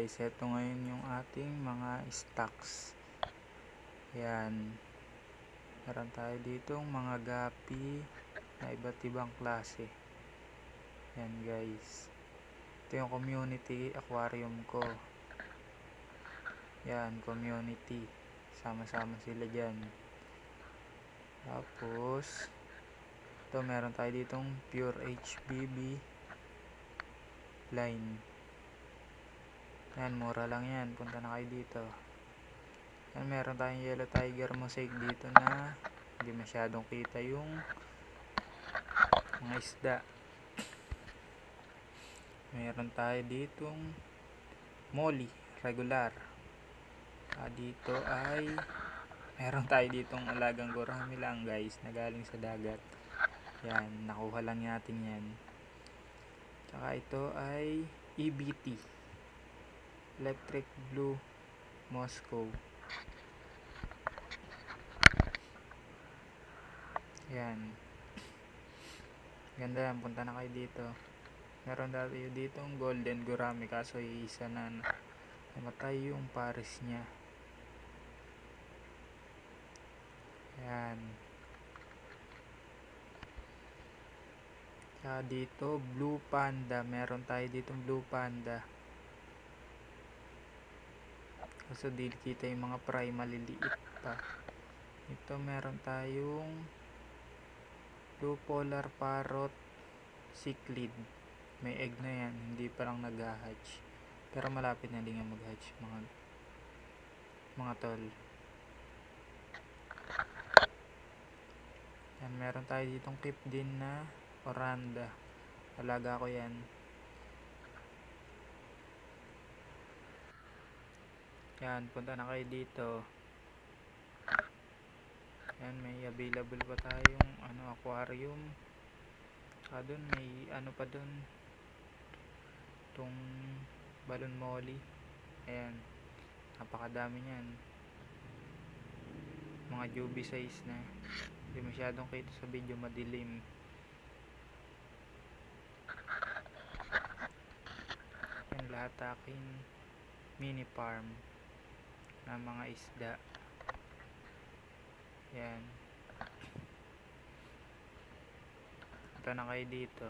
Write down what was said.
guys, ito ngayon yung ating mga stocks. Yan. Meron tayo ditong mga gapi na iba't ibang klase. Yan guys. Ito yung community aquarium ko. Yan, community. Sama-sama sila dyan. Tapos, ito meron tayo ditong pure HBB line. Yan, mura lang yan. Punta na kayo dito. Yan, meron tayong yellow tiger mosaic dito na hindi masyadong kita yung mga isda. Meron tayo ditong molly regular. Dito ay meron tayo ditong alagang gurami lang guys na galing sa dagat. Yan, nakuha lang natin yan. Tsaka ito ay EBT, electric blue Moscow. Yan, ganda yan, punta na kayo dito. Meron tayo ditong golden gurami kaso isa na namatay yung pares nya. Yan. Tsaka dito blue panda, meron tayo ditong blue panda kaso di kita yung mga fry, maliliit pa. Ito meron tayong blue polar parrot cichlid. May egg na yan, hindi pa lang nag-hatch pero malapit na din nga mag-hatch mga tol. Yan, meron tayo ditong keep din na oranda, alaga ko yan. Yan, punta na kayo dito. Yan, may available pa tayong aquarium. Dun may pa dun, itong balon molly. Ayan, napakadami nyan, mga juby size na, hindi masyadong kita sa video, madilim. Yan, lahat akin mini farm na mga isda. Yan, punta na kayo dito.